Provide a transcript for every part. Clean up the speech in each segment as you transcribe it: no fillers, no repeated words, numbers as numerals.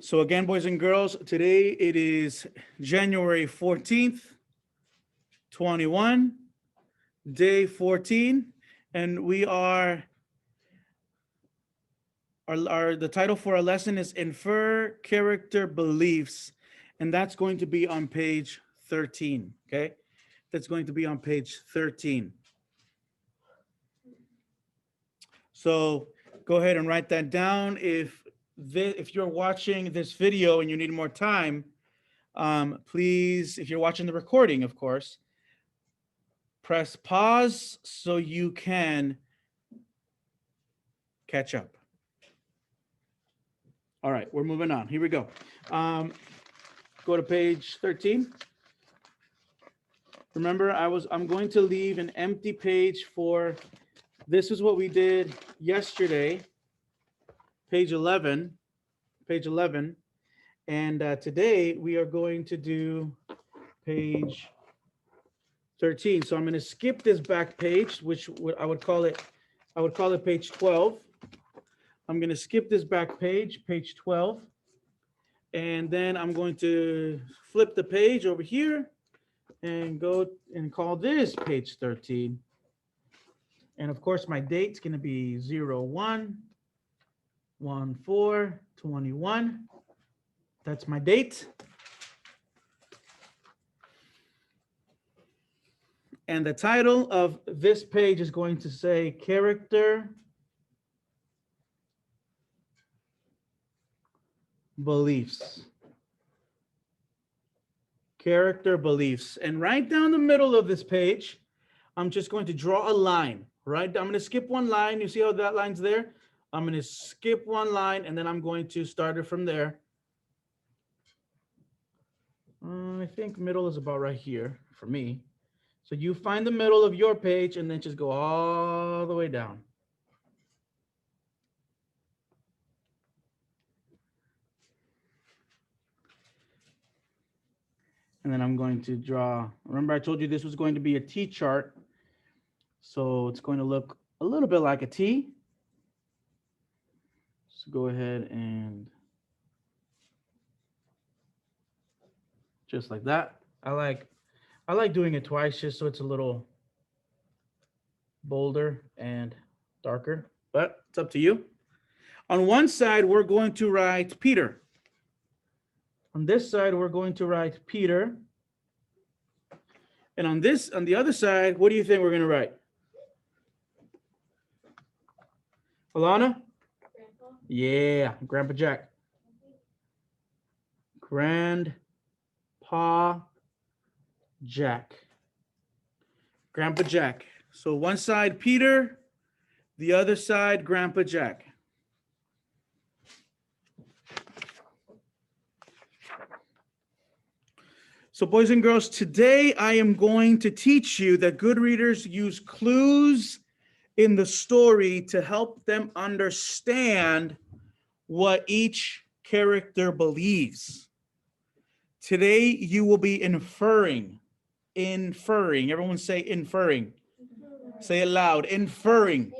So again, boys and girls, today it is January 14th, 21, day 14, and we are our the title for our lesson is Infer Character Beliefs, and that's going to be on page 13, okay? That's going to be on page 13. So go ahead and write that down. If you're watching this video and you need more time, please, if you're watching the recording, of course, press pause so you can catch up. All right, we're moving on. Here we go. Go to page 13. Remember, I'm going to leave an empty page for, this is what we did yesterday, page 11, and today we are going to do page 13. So I'm going to skip this back page, which I would call it page 12. I'm going to skip this back page, page 12, and then I'm going to flip the page over here and go and call this page 13. And of course, my date's going to be 01/14/21. That's my date. And the title of this page is going to say Character Beliefs. Character beliefs. And right down the middle of this page, I'm just going to draw a line, right? I'm going to skip one line. You see how that line's there? I'm going to skip one line and then I'm going to start it from there. I think middle is about right here for me. So you find the middle of your page and then just go all the way down. And then I'm going to draw, remember I told you this was going to be a T chart. So it's going to look a little bit like a T. So go ahead and just like that. I like doing it twice just so it's a little bolder and darker, but it's up to you. On one side, we're going to write Peter. On this side, we're going to write Peter. And on the other side, what do you think we're going to write? Alana? Grandpa. Yeah, Grandpa Jack. Grandpa Jack. Grandpa Jack. So one side Peter, the other side Grandpa Jack. So boys and girls, today I am going to teach you that good readers use clues in the story to help them understand what each character believes. Today you will be inferring. Everyone say inferring. Say it loud, inferring.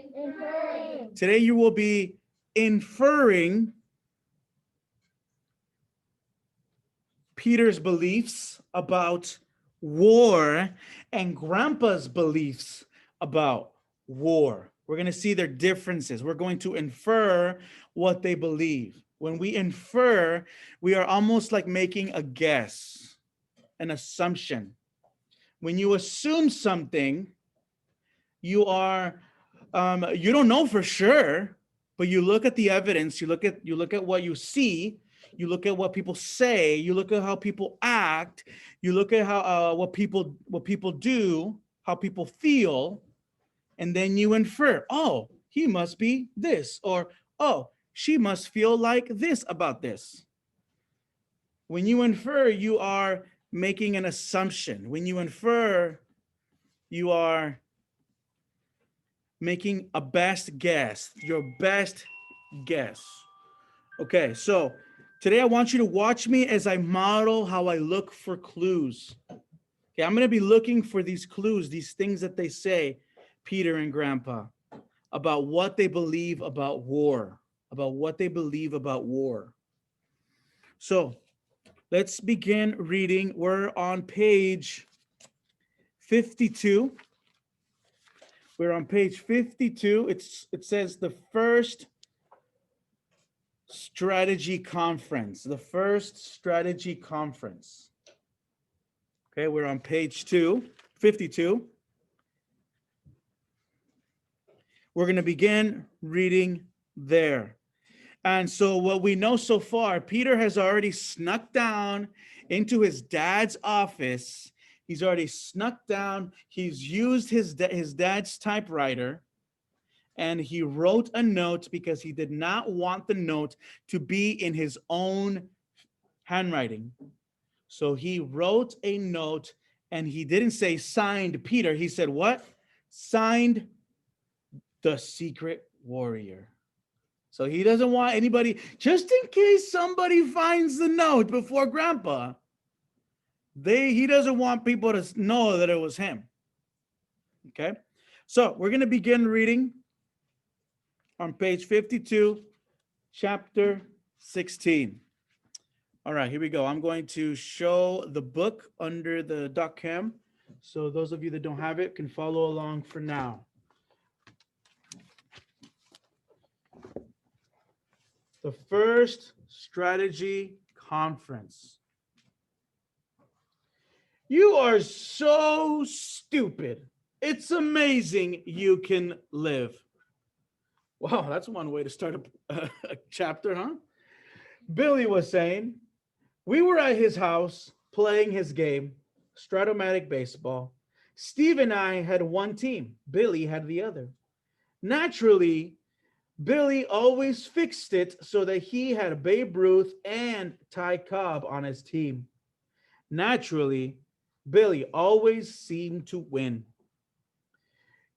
Today you will be inferring Peter's beliefs about war and Grandpa's beliefs about war. We're going to see their differences. We're going to infer what they believe. When we infer, we are almost like making a guess, an assumption. When you assume something, you don't know for sure, but you look at the evidence, you look at what you see, you look at what people say, you look at how people act, you look at how what people do, how people feel, and then you infer, oh, he must be this, or oh, she must feel like this about this. When you infer, you are making an assumption. When you infer, you are making a best guess, your best guess. Okay, so today I want you to watch me as I model how I look for clues. Okay, I'm going to be looking for these clues, these things that they say, Peter and Grandpa, about what they believe about war, about what they believe about war. So let's begin reading. We're on page 52. We're on page 52. It says the first strategy conference. The first strategy conference. Okay, we're on page 52. We're going to begin reading there. And so what we know so far, Peter has already snuck down into his dad's office. He's already snuck down. He's used his dad's typewriter, and he wrote a note because he did not want the note to be in his own handwriting. So he wrote a note, and he didn't say signed Peter. He said what? Signed the secret warrior. So he doesn't want anybody, just in case somebody finds the note before Grandpa, he doesn't want people to know that it was him. Okay, so we're going to begin reading on page 52, chapter 16. All right, here we go. I'm going to show the book under the doc cam, so those of you that don't have it can follow along for now. The first strategy conference. You are so stupid. It's amazing you can live. Wow, that's one way to start a chapter, huh? Billy was saying, we were at his house playing his game, Stratomatic baseball. Steve and I had one team. Billy had the other. Naturally, Billy always fixed it so that he had Babe Ruth and Ty Cobb on his team. Naturally, Billy always seemed to win.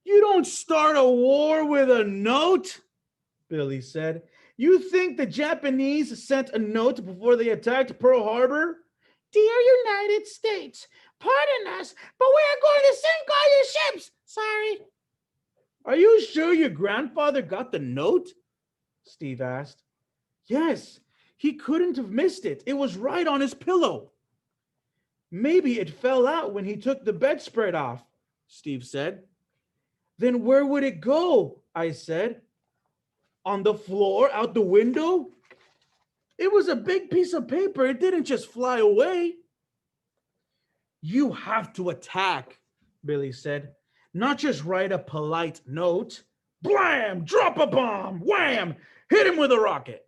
You don't start a war with a note, Billy said. You think the Japanese sent a note before they attacked Pearl Harbor? Dear United States, pardon us, but we are going to sink all your ships. Sorry. Are you sure your grandfather got the note? Steve asked. Yes, he couldn't have missed it. It was right on his pillow. Maybe it fell out when he took the bedspread off, Steve said. Then where would it go? I said. On the floor, out the window? It was a big piece of paper. It didn't just fly away. You have to attack, Billy said. Not just write a polite note. Blam! Drop a bomb! Wham! Hit him with a rocket.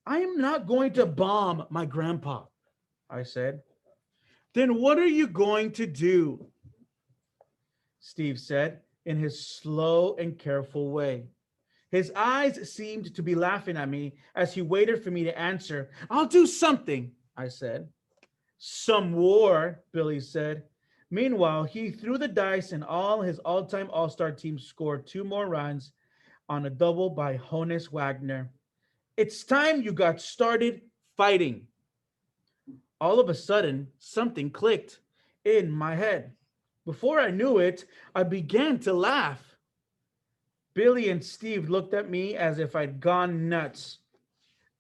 I am not going to bomb my grandpa, I said. Then what are you going to do? Steve said in his slow and careful way. His eyes seemed to be laughing at me as he waited for me to answer. I'll do something, I said. Some war, Billy said. Meanwhile, he threw the dice and all his all-time all-star team scored 2 more runs on a double by Honus Wagner. It's time you got started fighting. All of a sudden, something clicked in my head. Before I knew it, I began to laugh. Billy and Steve looked at me as if I'd gone nuts.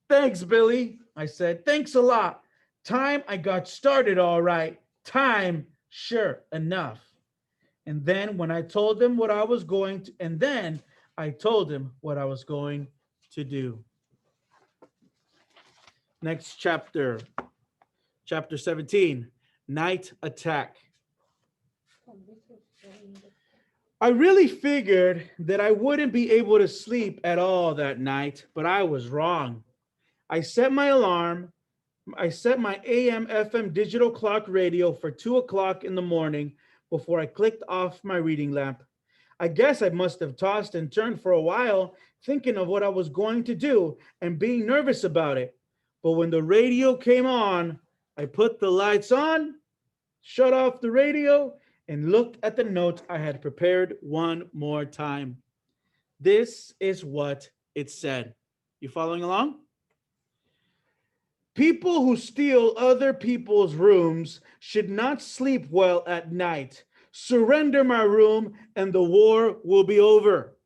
Thanks, Billy, I said. Thanks a lot. Time I got started all right. Time, sure enough. And then I told him what I was going to do. Next chapter, chapter 17, night attack. I really figured that I wouldn't be able to sleep at all that night, but I was wrong. I set my alarm. I set my AM FM digital clock radio for 2 o'clock in the morning before I clicked off my reading lamp. I guess I must have tossed and turned for a while, thinking of what I was going to do and being nervous about it. But when the radio came on, I put the lights on, shut off the radio, and looked at the note I had prepared one more time. This is what it said. You following along? People who steal other people's rooms should not sleep well at night. Surrender my room and the war will be over.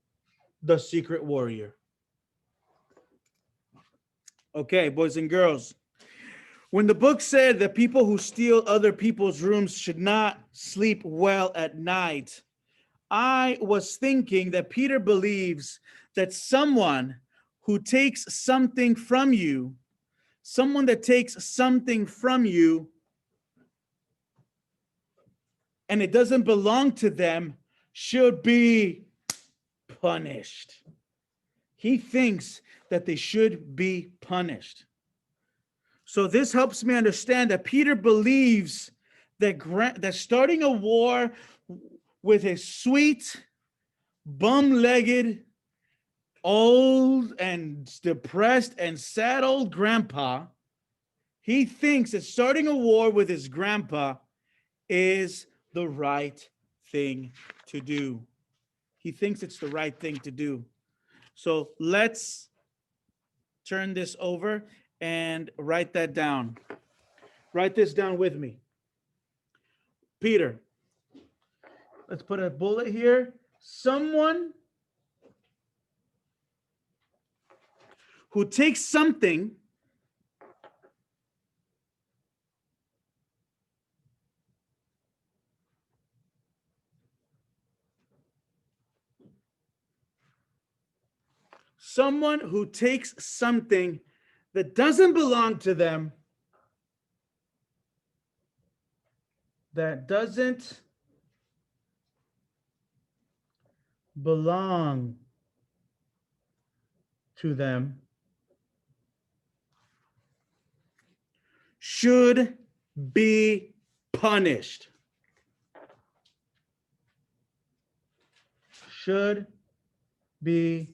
The Secret Warrior. Okay, boys and girls. When the book said that people who steal other people's rooms should not sleep well at night, I was thinking that Peter believes that someone who takes something from you, someone that takes something from you and it doesn't belong to them should be punished. He thinks that they should be punished. So this helps me understand that Peter believes that starting a war with his sweet, bum-legged, old and depressed and sad old grandpa, he thinks that starting a war with his grandpa is the right thing to do. He thinks it's the right thing to do. So let's turn this over and write that down. Write this down with me. Peter, let's put a bullet here. Someone who takes something that doesn't belong to them, that doesn't belong to them, should be punished. Should be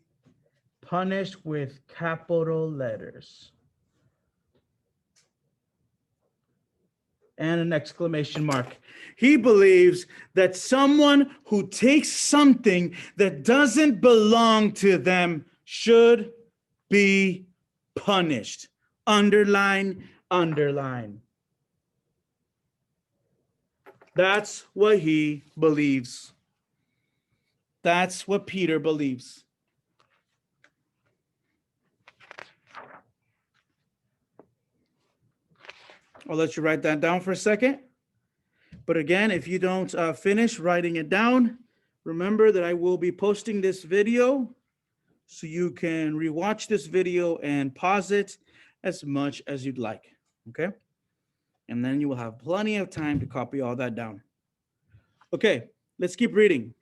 punished with capital letters. And an exclamation mark. He believes that someone who takes something that doesn't belong to them should be punished. Underline, underline. That's what he believes. That's what Peter believes. I'll let you write that down for a second. But again, if you don't finish writing it down, remember that I will be posting this video so you can rewatch this video and pause it as much as you'd like, okay? And then you will have plenty of time to copy all that down. Okay, let's keep reading.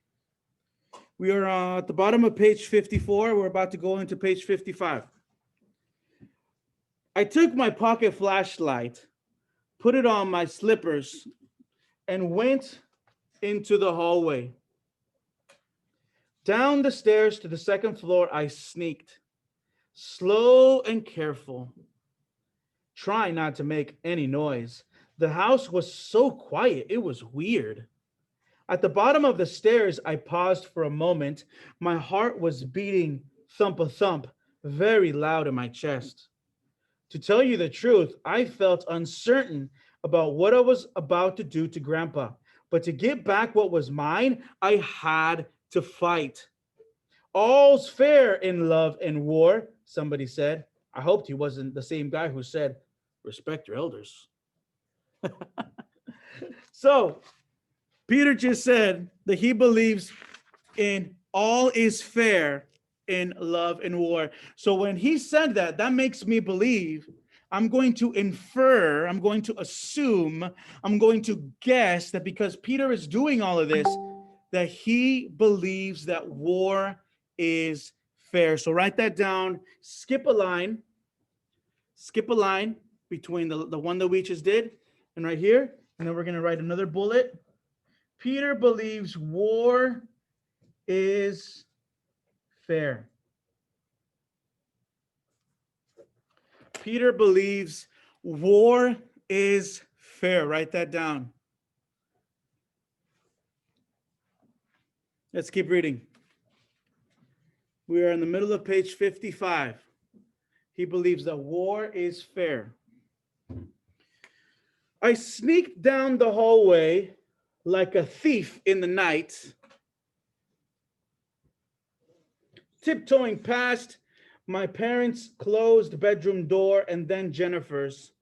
We are at the bottom of page 54. We're about to go into page 55. I took my pocket flashlight, put it on my slippers, and went into the hallway. Down the stairs to the second floor, I sneaked, slow and careful, trying not to make any noise. The house was so quiet, it was weird. At the bottom of the stairs, I paused for a moment. My heart was beating thump-a-thump, very loud in my chest. To tell you the truth, I felt uncertain about what I was about to do to Grandpa. But to get back what was mine, I had to fight. All's fair in love and war, somebody said. I hoped he wasn't the same guy who said, respect your elders. So, Peter just said that he believes in all is fair in love and war. So when he said that, that makes me believe, I'm going to infer, I'm going to assume, I'm going to guess that because Peter is doing all of this, that he believes that war is fair. So write that down, skip a line between the one that we just did and right here. And then we're going to write another bullet. Peter believes war is fair. Peter believes war is fair. Write that down. Let's keep reading. We are in the middle of page 55. He believes that war is fair. I sneaked down the hallway like a thief in the night, tiptoeing past My parents' closed bedroom door and then Jennifer's.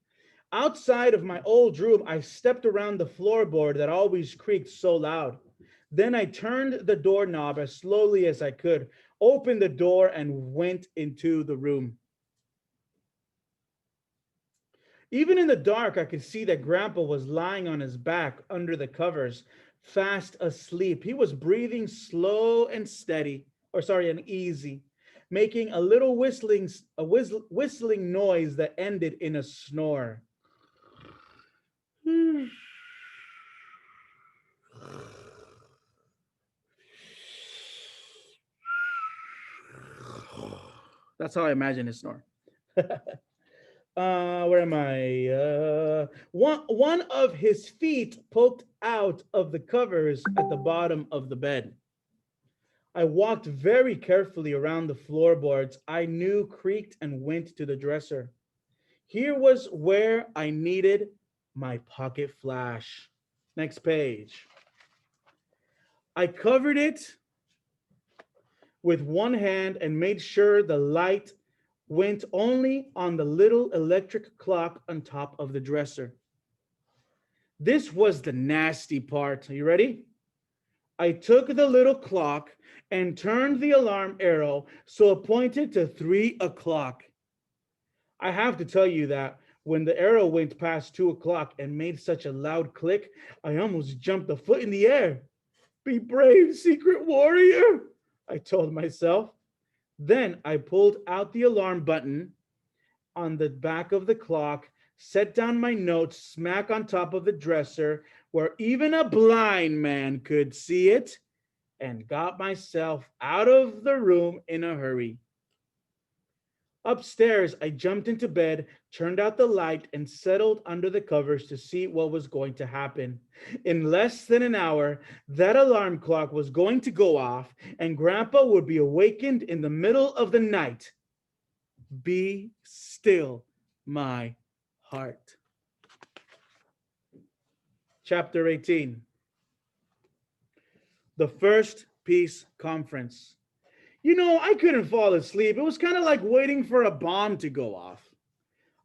Outside of my old room, I stepped around the floorboard that always creaked so loud. Then I turned the doorknob as slowly as I could, opened the door, and went into the room. Even in the dark, I could see that Grandpa was lying on his back under the covers, fast asleep. He was breathing slow and steady, or sorry, and easy, making a little whistling noise that ended in a snore. That's how I imagine his snore. Where am I? One of his feet poked out of the covers at the bottom of the bed. I walked very carefully around the floorboards I knew creaked and went to the dresser. Here was where I needed my pocket flash. Next page. I covered it with one hand and made sure the light went only on the little electric clock on top of the dresser. This was the nasty part. Are you ready? I took the little clock and turned the alarm arrow so it pointed to 3 o'clock. I have to tell you that when the arrow went past 2 o'clock and made such a loud click, I almost jumped a foot in the air. Be brave, secret warrior, I told myself. Then I pulled out the alarm button on the back of the clock, set down my notes smack on top of the dresser where even a blind man could see it, and got myself out of the room in a hurry. Upstairs, I jumped into bed, turned out the light, and settled under the covers to see what was going to happen. In less than an hour, that alarm clock was going to go off, and Grandpa would be awakened in the middle of the night. Be still, my heart. Chapter 18. The First Peace Conference. You know, I couldn't fall asleep. It was kind of like waiting for a bomb to go off.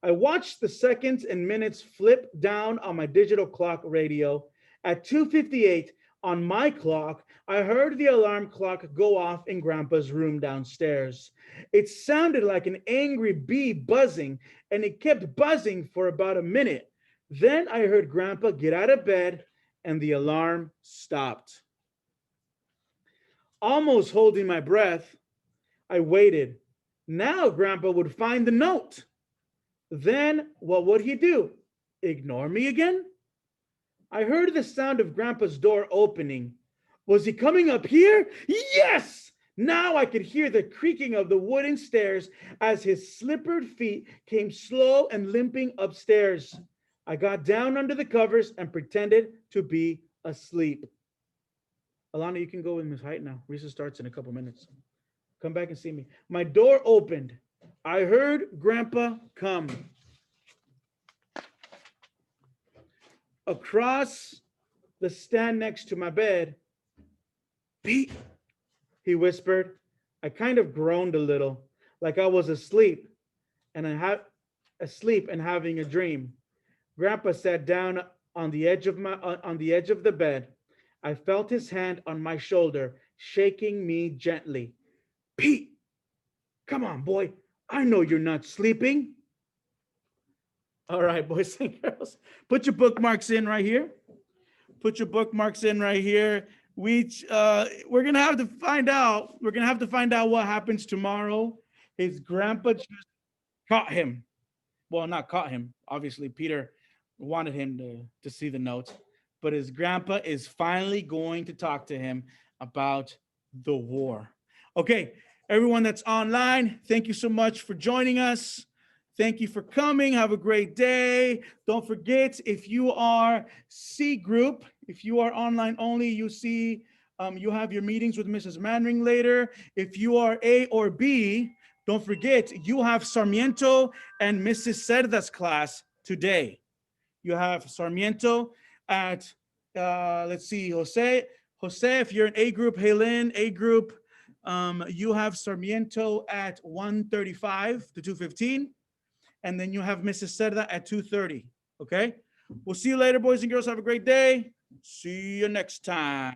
I watched the seconds and minutes flip down on my digital clock radio. At 2:58 on my clock, I heard the alarm clock go off in Grandpa's room downstairs. It sounded like an angry bee buzzing, and it kept buzzing for about a minute. Then I heard Grandpa get out of bed, and the alarm stopped. Almost holding my breath, I waited. Now Grandpa would find the note. Then what would he do? Ignore me again? I heard the sound of Grandpa's door opening. Was he coming up here? Yes! Now I could hear the creaking of the wooden stairs as his slippered feet came slow and limping upstairs. I got down under the covers and pretended to be asleep. Alana, you can go with Miss Height now. Recess starts in a couple minutes. Come back and see me. My door opened. I heard Grandpa come. Across the stand next to my bed, Pete, he whispered. I kind of groaned a little, like I was asleep and having a dream. Grandpa sat down on the edge of the bed. I felt his hand on my shoulder, shaking me gently. Pete, come on, boy. I know you're not sleeping. All right, boys and girls, put your bookmarks in right here. Put your bookmarks in right here. We're gonna have to find out. We're gonna have to find out what happens tomorrow. His grandpa just caught him. Well, not caught him. Obviously, Peter wanted him to see the notes, but his grandpa is finally going to talk to him about the war. Okay, everyone that's online, thank you so much for joining us. Thank you for coming. Have a great day. Don't forget, if you are C group, if you are online only, you have your meetings with Mrs. Manring later. If you are A or B, don't forget, you have Sarmiento and Mrs. Cerda's class today. You have Sarmiento at, let's see, Jose, if you're an A group, Helen, A group, You have Sarmiento at 1:35 to 2:15. And then you have Mrs. Cerda at 2:30. Okay. We'll see you later, boys and girls. Have a great day. See you next time.